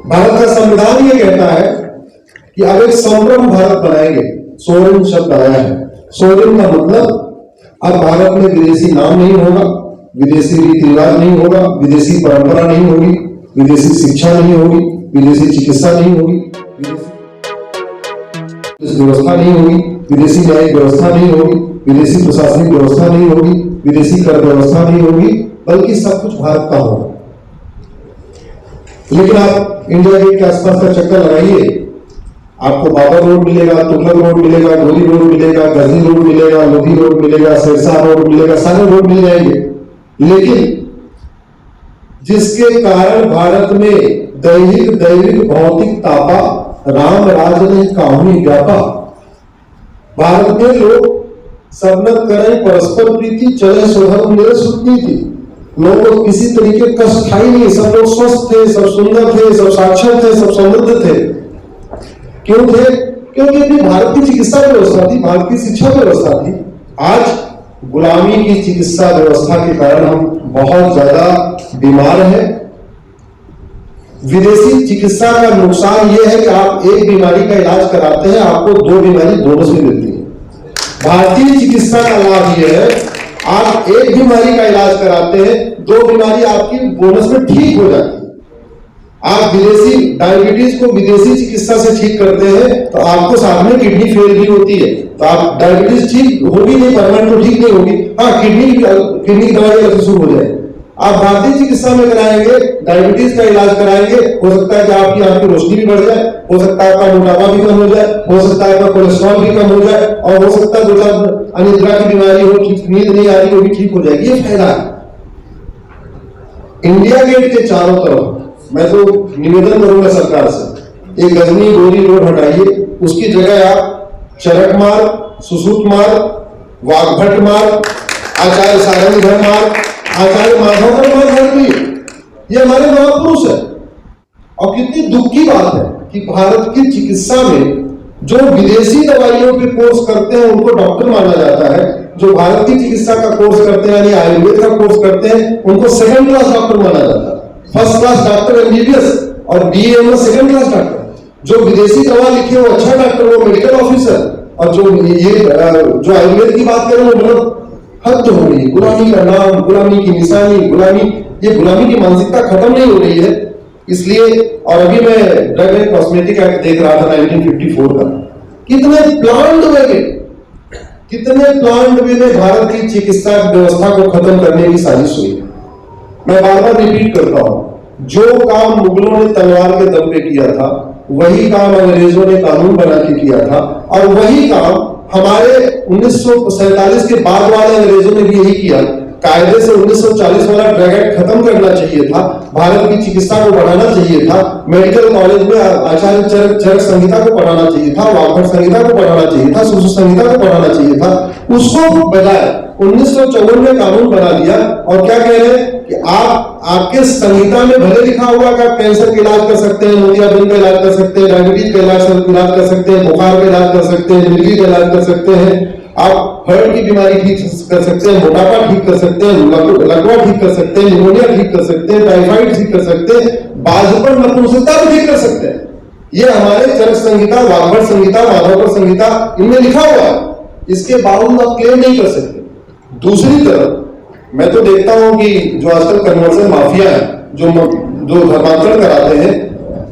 भारत का संविधान ये कहता है कि अब एक संप्रम भारत बनाएंगे। सोवरेन शब्द आया है। सोवरेन का मतलब अब भारत में विदेशी नाम नहीं होगा, विदेशी रीति रिवाज नहीं होगा, विदेशी परंपरा नहीं होगी, विदेशी शिक्षा नहीं होगी, विदेशी चिकित्सा नहीं होगी, विदेशी व्यवस्था नहीं होगी, विदेशी न्यायिक व्यवस्था नहीं होगी, विदेशी प्रशासनिक व्यवस्था नहीं होगी, विदेशी कर व्यवस्था नहीं होगी, बल्कि सब कुछ भारत का होगा। लेकिन आप इंडिया गेट के आसपास का चक्कर लगाइए, आपको बाबर रोड मिलेगा, तुगलक रोड मिलेगा, डोली रोड मिलेगा, गजनी रोड मिलेगा, लोधी रोड मिलेगा, शेरशाह रोड मिलेगा, सारे रोड मिल जाएंगे। लेकिन जिसके कारण भारत में दैविक भौतिक तापा, राम राज ने काहुनी व्यापा। भारत में लोग सबनत करें परस्पर प्रीति, चले स्वधर्म मेरे सुनती थी। लोगों को किसी तरीके कष्ट था ही नहीं, सब लोग स्वस्थ थे, सब सुंदर थे, सब साक्षर थे, सब समृद्ध थे। क्यों थे? क्योंकि अपनी भारत की चिकित्सा व्यवस्था थी, भारत की शिक्षा व्यवस्था थी। आज गुलामी की चिकित्सा व्यवस्था के कारण हम बहुत ज्यादा बीमार हैं। विदेशी चिकित्सा का नुकसान यह है कि आप एक बीमारी का इलाज कराते हैं, आपको 2 बीमारी बोनस में मिलती है। भारतीय चिकित्सा का लाभ यह है, आप एक बीमारी का इलाज कराते हैं, 2 बीमारी आपकी बोनस में ठीक हो जाती है। आप विदेशी डायबिटीज को विदेशी चिकित्सा से ठीक करते हैं तो आपको साथ में किडनी फेल भी होती है, तो आप डायबिटीज ठीक होगी नहीं, परमानेंट तो ठीक नहीं होगी, हाँ किडनी की दवाई अलग से शुरू हो जाए। आप भारतीय चिकित्सा में कराएंगे, डायबिटीज का इलाज कराएंगे, हो सकता है कि आपकी रोशनी भी बढ़ जाए, हो सकता है आपका मोटापा भी कम हो जाए, हो सकता है आपका कोलेस्ट्रॉल भी कम हो जाए, और हो सकता है जो अनिद्रा की बीमारी हो, ठीक नींद नहीं आ रही, वो भी ठीक हो जाएगी। ये फायदा है। इंडिया गेट के चारों तरफ मैं तो निवेदन करूंगा सरकार से, एक गजनी डोली रोड हटाइए, उसकी जगह आप चरक मार्ग, सुसूत मार्ग, वाघभट मार्ग, आचार्य सारंगधर मार्ग, आचार्य माधवकर मार्ग हटाइए। ये हमारे महापुरुष है। और कितनी दुख की बात है कि भारत की चिकित्सा में जो विदेशी दवाइयों के कोर्स करते हैं उनको डॉक्टर माना जाता है, जो भारत की चिकित्सा का कोर्स करते हैं यानी आयुर्वेद का कोर्स करते हैं उनको सेकंड क्लास डॉक्टर माना जाता है। फर्स्ट क्लास डॉक्टर एमबीबीएस और बीएम सेकंड क्लास डॉक्टर। जो विदेशी दवा लिखे वो अच्छा डॉक्टर, वो मेडिकल ऑफिसर, और जो आयुर्वेद की बात करें वो मतलब हद हो रही है। गुलामी का नाम, गुलामी की निशानी, ये गुलामी की मानसिकता खत्म नहीं हो रही है। इसलिए, और अभी मैं ड्रग एंड कॉस्मेटिक एक्ट देख रहा था 1954 का, कितने प्लांट में भारत की चिकित्सा व्यवस्था को खत्म करने की साजिश हुई है। मैं बार बार रिपीट करता हूं, जो काम मुगलों ने तलवार के दम पे किया था वही काम अंग्रेजों ने कानून बना के किया था, और वही काम हमारे 1947 के बाद वाले अंग्रेजों ने भी यही किया। कायदे से 1940 वाला ड्रग एक्ट खत्म करना चाहिए था, भारत की चिकित्सा को बढ़ाना चाहिए था, मेडिकल कॉलेज में आचार्य चरक संहिता को पढ़ाना चाहिए था, वाघभट संहिता को पढ़ाना चाहिए था, सुश्रुत संहिता को पढ़ाना चाहिए था। उसको बजाय 1954 में कानून बना दिया। और क्या कह रहे हैं कि आपके संहिता में भले लिखा हुआ कि आप कैंसर का इलाज कर सकते हैं, मोतियाबिंद का इलाज कर सकते हैं, डायबिटीज का इलाज कर सकते हैं, बुखार का इलाज कर सकते हैं, मिर्गी का इलाज कर सकते हैं, आप हार्ट की बीमारी ठीक कर सकते हैं, मोटापा ठीक कर सकते हैं, लकवा ठीक कर सकते हैं, निमोनिया ठीक कर सकते हैं, टाइफाइड ठीक कर सकते हैं, बाजपन नपुंसकता भी ठीक कर सकते हैं। ये हमारे चरक संहिता, वाघभट संहिता, माधवकर संहिता इनमें लिखा हुआ है। इसके बावजूद आप क्लेम नहीं कर सकते। दूसरी तरफ मैं तो देखता हूं कि जो आजकल कन्वर्जन माफिया है, जो धर्मांतरण कराते हैं,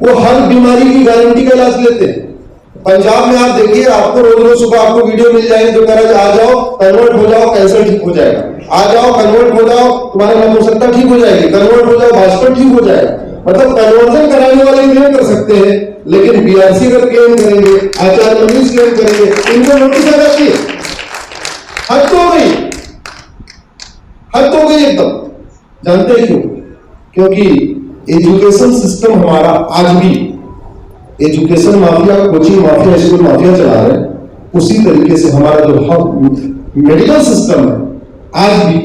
वो हर बीमारी की गारंटी का इलाज लेते हैं। पंजाब में आप देखिए, आपको रोज सुबह आपको वीडियो मिल जाएगी जो कह रहा है आ जाओ कन्वर्ट हो जाओ, कैंसर ठीक हो जाएगा, आ जाओ कन्वर्ट हो जाओ, तुम्हारी नपुंसकता ठीक हो जाएगी, कन्वर्ट हो जाओ भाजपा ठीक हो जाएगा। मतलब कन्वर्जन कराने वाले क्लेम कर सकते हैं, लेकिन बीआरसी अगर क्लेम करेंगे, आचार्य मनीष क्लेम करेंगे, इनको नोटिस आ जाती है। हद तो हो गई एकदम। जानते हैं क्यों? क्योंकि एजुकेशन सिस्टम हमारा आज भी education mafia, coaching mafia, school mafia चला रहे हैं। उसी तरीके से हमारा जो मेडिकल सिस्टम है आज भी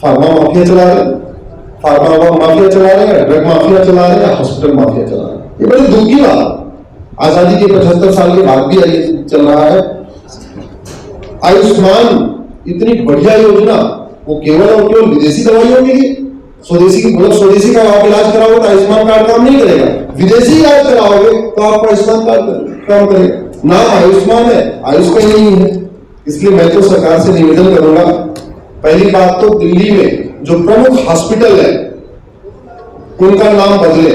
फार्मा माफिया चला रहे हैं, ड्रग माफिया चला रहे हैं, हॉस्पिटल माफिया चला रहे हैं। ये बड़ी दुख की बात। आजादी के 75 साल के बाद भी चल रहा है। आयुष्मान इतनी बढ़िया योजना, वो केवल और केवल विदेशी दवाइयों के लिए, स्वदेशी मतलब स्वदेशी का आप इलाज कराओगे तो आयुष्मान कार्ड काम नहीं करेगा, विदेशी इलाज कराओगे तो आपका आयुष्मान कार्ड काम करेगा। नाम आयुष्मान है, आयुष का ही नहीं है। इसलिए मैं तो सरकार से निवेदन करूंगा, पहली बात तो दिल्ली में जो प्रमुख हॉस्पिटल है उनका नाम बदले।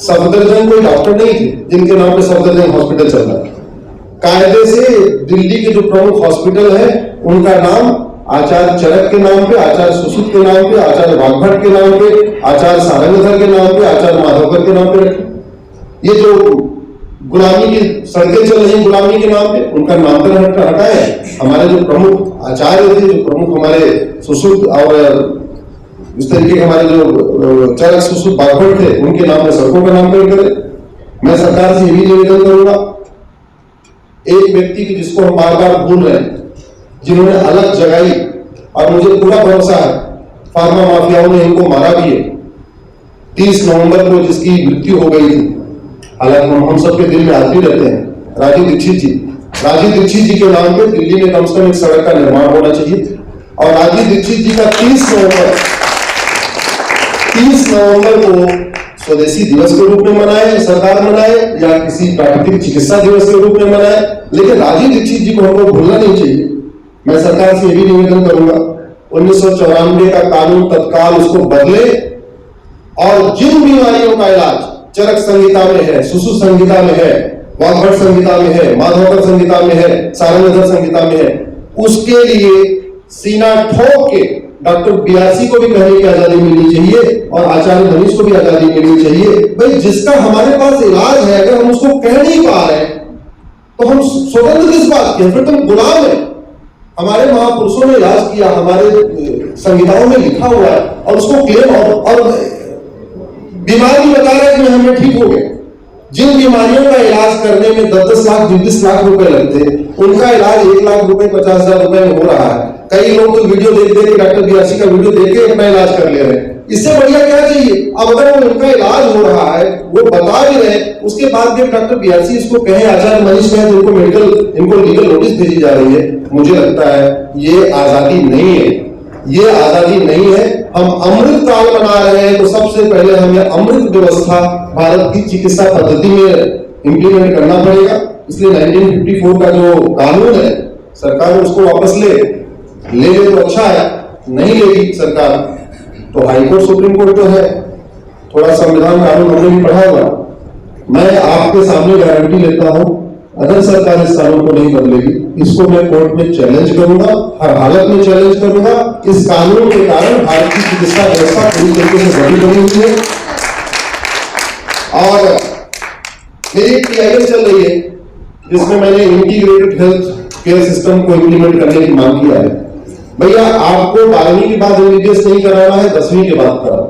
सफदरजंग कोई डॉक्टर नहीं थे जिनके नाम पे सफदरजंग हॉस्पिटल चल रहा है। कायदे से दिल्ली के जो प्रमुख हॉस्पिटल है उनका नाम आचार्य चरक के नाम पे, आचार्य सुश्रुत के नाम पे, आचार्य वाघभट के नाम पे, आचार्य सारंगधर के नाम पे, आचार्य माधवकर के नाम पे रखें। ये जो गुलामी की सड़कें चल रही गुलामी के नाम पे, उनका नामकरण हटाए। हमारे जो प्रमुख आचार्य थे, जो प्रमुख हमारे सुश्रुत और इस तरीके के हमारे जो चरक सुश्रुत वाघभट थे, उनके नाम पे सड़कों का नामकरण करें। मैं सरकार से यही निवेदन करूंगा, एक व्यक्ति की जिसको हम बार बार भूल रहे हैं, जिन्होंने अलग जगाई और मुझे पूरा भरोसा है फार्मा माफियाओं ने इनको मारा भी है। 30 नवंबर को जिसकी मृत्यु हो गई थी, हालांकि हम सबके दिल में आते रहते हैं, राजीव दीक्षित जी। राजीव दीक्षित जी के नाम पे दिल्ली में कम से कम एक सड़क का निर्माण होना चाहिए। और राजीव दीक्षित जी का 30 नवंबर को स्वदेशी दिवस के रूप में मनाए, सरकार मनाए, या किसी प्राकृतिक चिकित्सा दिवस के रूप में मनाए, लेकिन राजीव दीक्षित जी को हमको भूलना नहीं चाहिए। मैं सरकार से यही निवेदन करूंगा, 1994 का कानून तत्काल उसको बदले और जिन बीमारियों का इलाज चरक संहिता में है, सुश्रुत संहिता में है, वाघभट संहिता में है, माधवकर संहिता में है, सारंगधर संहिता में है, उसके लिए सीना ठोक के डॉक्टर बीआरसी को भी कहने की आजादी मिलनी चाहिए और आचार्य मनीष को भी आजादी मिलनी चाहिए। भाई जिसका हमारे पास इलाज है, अगर हम उसको कह नहीं पा रहे तो हम स्वतंत्र किस बात के, फिर तुम गुलाम है। हमारे महापुरुषों ने इलाज किया, हमारे संहिताओं में लिखा हुआ है, और उसको क्लेम और बीमारी बता रहा है कि हमें ठीक हो गए। जिन बीमारियों का इलाज करने में 10-10 लाख 20 लाख रुपए लगते, उनका इलाज 1 लाख रुपए 50,000 रुपए में हो रहा है। कई लोग तो वीडियो देख के डॉक्टर बीआरसी का वीडियो देख के अपना इलाज कर ले रहे हैं। इससे बढ़िया क्या चाहिए? अब अगर वो उनका इलाज हो रहा है, वो बता भी रहे, उसके बाद भी डॉक्टर बीआरसी इसको कहे, आचार्य मनीष कहे, इनको इनको लीगल नोटिस भेजी जा रही है। मुझे लगता है ये आजादी नहीं है, ये आजादी नहीं है। हम अमृत काल मना रहे हैं, तो सबसे पहले हमें अमृत व्यवस्था भारत की चिकित्सा पद्धति में इंप्लीमेंट करना पड़ेगा। इसलिए 1954 का जो कानून है, सरकार उसको वापस ले तो अच्छा है, नहीं लेगी सरकार तो हाईकोर्ट सुप्रीम कोर्ट तो है, थोड़ा संविधान कानून हमने भी पढ़ा होगा। मैं आपके सामने गारंटी लेता हूं, अगर सरकार इस कानून को नहीं बदलेगी, इसको मैं कोर्ट में चैलेंज करूंगा, हर हालत में चैलेंज करूंगा। इस कानून के कारण भारत की चिकित्सा व्यवस्था पूरी तरीके से बनी हुई है। और मेरी PIL चल रही है जिसमें मैंने इंटीग्रेटेड हेल्थ केयर सिस्टम को इंप्लीमेंट करने की मांग किया है। भैया आपको 12वीं के बाद MBBS नहीं कराना है, 10वीं के बाद कराओ,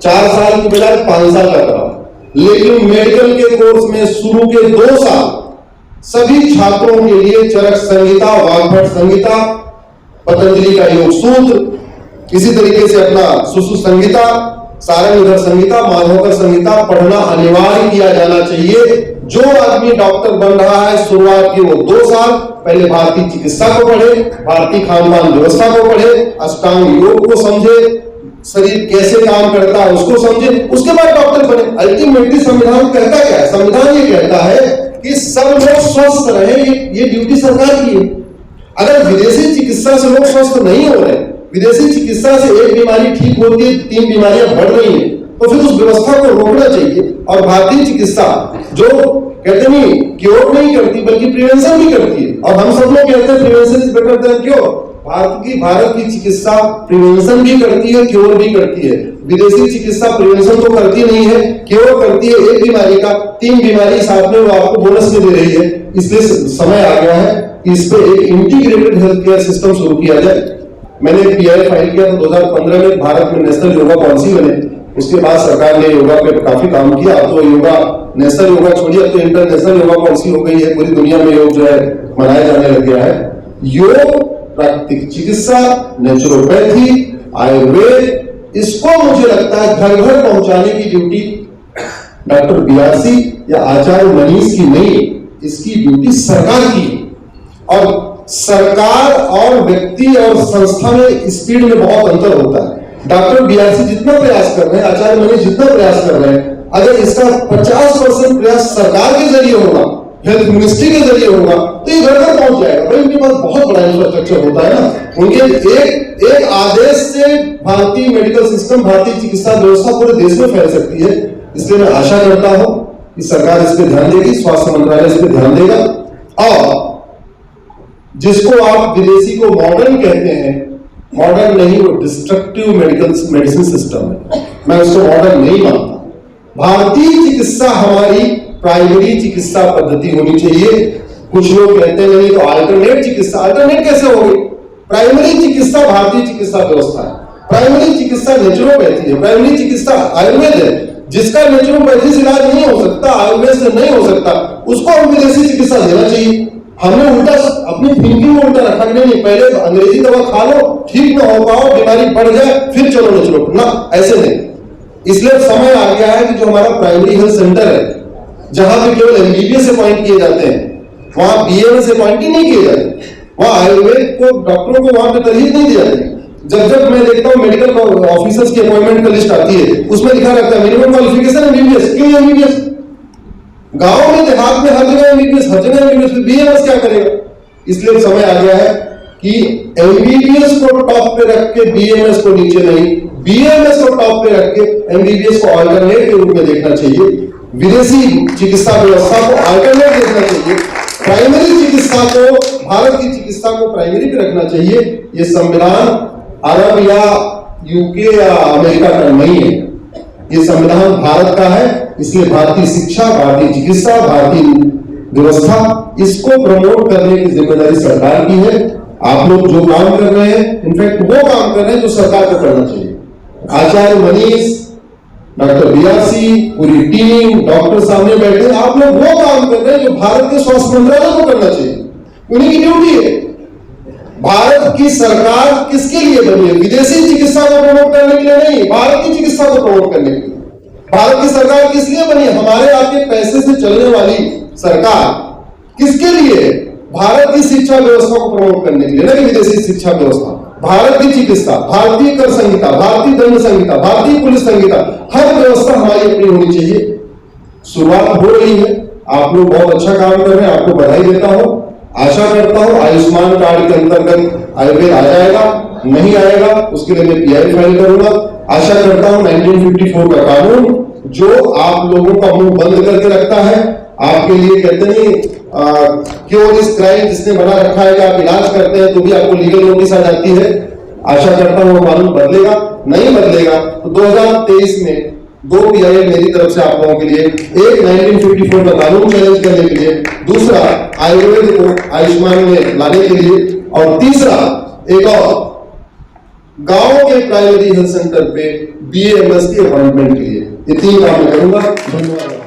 4 साल की बजाय 5 साल का कराओ। लेकिन मेडिकल के कोर्स में शुरू के 2 साल सभी छात्रों के लिए चरक संहिता, वाघभट संहिता, पतंजलि का योग सूत्र, इसी तरीके से अपना सुश्रुत संहिता, सारंगधर संहिता, माधवकर संहिता पढ़ना अनिवार्य किया जाना चाहिए। जो आदमी डॉक्टर बन रहा है, शुरुआत की वो 2 साल पहले भारतीय चिकित्सा को पढ़े, भारतीय खान पान व्यवस्था को पढ़े, अष्टांग योग को समझे, शरीर कैसे काम करता है उसको समझे, उसके बाद डॉक्टर बने। अल्टीमेटली संविधान कहता क्या है? संविधान ये कहता है कि सब लोग स्वस्थ रहे, ये ड्यूटी सरकार की है। अगर विदेशी चिकित्सा से लोग स्वस्थ नहीं हो रहे, विदेशी चिकित्सा से एक बीमारी ठीक होती है, 3 बीमारियां बढ़ रही हैं, तो फिर उस व्यवस्था को रोकना चाहिए। और भारतीय चिकित्सा जो कहते नहीं क्योर नहीं करती बल्कि प्रिवेंशन भी करती है, और हम सब लोग कहते हैं prevention is better than cure. Bharat की चिकित्सा प्रिवेंशन भी करती है, क्योर भी करती है। विदेशी चिकित्सा प्रिवेंशन तो करती नहीं है, क्योर करती है। एक बीमारी का 3 बीमारी साथ में वो आपको बोनस में दे रही है। इसलिए समय आ गया है कि इस पे एक इंटीग्रेटेड हेल्थ केयर सिस्टम शुरू किया जाए। मैंने PI फाइल किया तो 2015 में भारत में नेशनल योगा पॉलिसी बने। उसके बाद सरकार ने योगा पे काफी काम किया। अब तो योगा, नेशनल योगा छोड़िए, अब तो इंटरनेशनल योगा पॉलिसी हो गई है। पूरी दुनिया में योग जो है मनाया जाने लग गया है। योग, प्राकृतिक चिकित्सा, नेचुरोपैथी, आयुर्वेद, इसको मुझे लगता है घर घर पहुंचाने की ड्यूटी डॉक्टर बीआरसी या आचार्य मनीष की नहीं, इसकी ड्यूटी सरकार की। और सरकार और व्यक्ति और संस्था में स्पीड में बहुत अंतर होता है। डॉक्टर बीआरसी जितना प्रयास कर रहे हैं, आचार्य मनीष जितना प्रयास कर रहे हैं, अगर इसका 50% प्रयास सरकार के जरिए होगा, हेल्थ मिनिस्ट्री के जरिए होगा, तो ये घर घर पहुंच जाएगा। भाई उनके पास बहुत बड़ा इंफ्रास्ट्रक्चर होता है ना, उनके एक आदेश से भारतीय मेडिकल सिस्टम, भारतीय चिकित्सा व्यवस्था पूरे देश में फैल सकती है। इसलिए मैं आशा करता हूं कि सरकार इस पर ध्यान देगी, स्वास्थ्य मंत्रालय इस पर ध्यान देगा, और जिसको आप विदेशी को मॉडर्न कहते हैं, मॉडर्न नहीं, वो डिस्ट्रक्टिव मेडिसिन सिस्टम है, मैं उसको मॉडर्न नहीं मानता। भारतीय चिकित्सा हमारी प्राइमरी चिकित्सा पद्धति होनी चाहिए। कुछ लोग कहते हैं नहीं तो अल्टरनेट चिकित्सा, अल्टरनेट कैसे होगी? प्राइमरी चिकित्सा भारतीय चिकित्सा व्यवस्था है, प्राइमरी चिकित्सा नेचुरोपैथी है, प्राइमरी चिकित्सा आयुर्वेद है। जिसका नेचुरोपैथी से इलाज नहीं हो सकता, आयुर्वेद से नहीं हो सकता, उसको हम विदेशी चिकित्सा देना चाहिए। हमने उल्टा अपनी थिंकिंग में उल्टा रखा, नहीं पहले अंग्रेजी दवा खा लो, ठीक ना हो पाओ, बीमारी बढ़ जाए, फिर चलो नेचुरोपैथी, ना ऐसे नहीं। इसलिए समय आ गया है कि जो हमारा प्राइमरी हेल्थ सेंटर है, जहां पे केवल एमबीबीएस अपॉइंट किए जाते हैं, वहां बीएमएस अपॉइंट ही नहीं किए जाते, वहां आयुर्वेद को डॉक्टरों को वहां पे तरजीह नहीं दी जाती। जब मैं देखता हूं मेडिकल ऑफिसर्स की अपॉइंटमेंट का लिस्ट आती है, उसमें लिखा रहता है मिनिमम क्वालिफिकेशन एमबीबीएस। क्यों एमबीबीएस? गांव में, देहात में हर जगह एमबीबीएस, हर जगह एमबीबीएस, बीएमएस क्या करेगा? इसलिए समय आ गया है कि एमबीबीएस को टॉप पे रख के बीएमएस को नीचे नहीं, बीएमएस को टॉप पे रख के एमबीबीएस को अल्टरनेट के रूप में देखना चाहिए। विदेशी चिकित्सा व्यवस्था को अल्टरनेट देखना चाहिए, प्राइमरी चिकित्सा को, भारत की चिकित्सा को प्राइमरी पे रखना चाहिए। ये संविधान अरब या यूके या अमेरिका का नहीं है, ये संविधान भारत का है। इसलिए भारतीय शिक्षा, भारतीय चिकित्सा, भारतीय व्यवस्था, इसको प्रमोट करने की जिम्मेदारी सरकार की है। आप लोग जो काम कर रहे हैं, इनफैक्ट वो काम कर रहे हैं जो सरकार को करना चाहिए। आचार्य मनीष, डॉक्टर बीआरसी, पूरी टीम, डॉक्टर सामने बैठे, आप लोग वो काम कर रहे हैं जो भारत के स्वास्थ्य मंत्रालय को करना चाहिए, उन्हीं की ड्यूटी है। भारत की सरकार किसके लिए बनी है? विदेशी चिकित्सा को प्रमोट करने के लिए नहीं, भारत की चिकित्सा को प्रमोट करने के लिए। भारत की सरकार किस लिए बनी है? हमारे आपके पैसे से चलने वाली सरकार किसके लिए? भारत की शिक्षा व्यवस्था को प्रमोट करने के लिए, ना कि विदेशी शिक्षा व्यवस्था। भारत की चिकित्सा, भारतीय कर संहिता, भारतीय दंड संहिता, भारतीय पुलिस संहिता, हर व्यवस्था हमारी अपनी होनी चाहिए। शुरुआत हो रही है, आप लोग बहुत अच्छा काम कर रहे हैं, आपको बधाई देता हूं। आशा करता हूं आयुष्मान कार्ड के अंतर्गत आयुर्वेद आ जाएगा, नहीं आएगा उसके लिए मैं पीआई फाइल करूंगा। आशा करता हूं 1954 का कानून जो आप लोगों का मुंह बंद करके रखता है, आपके लिए कहते नहीं क्यों इस क्राइम जिसने बना रखा है कि आप इलाज करते हैं तो भी आपको लीगल नोटिस आ जाती है। आशा करता हूं वो कानून बदलेगा, नहीं बदलेगा तो 2023 में 2 पीआई मेरी तरफ से आप लोगों के लिए, एक 1954 का कानून चैलेंज करने के लिए, दूसरा आयुर्वेद को आयुष्मान में लाने के लिए, और तीसरा एक और गांव के प्राइमरी हेल्थ सेंटर पे बीएमएस की अपॉइंटमेंट के लिए। ये 3 काम मैं करूंगा। धन्यवाद।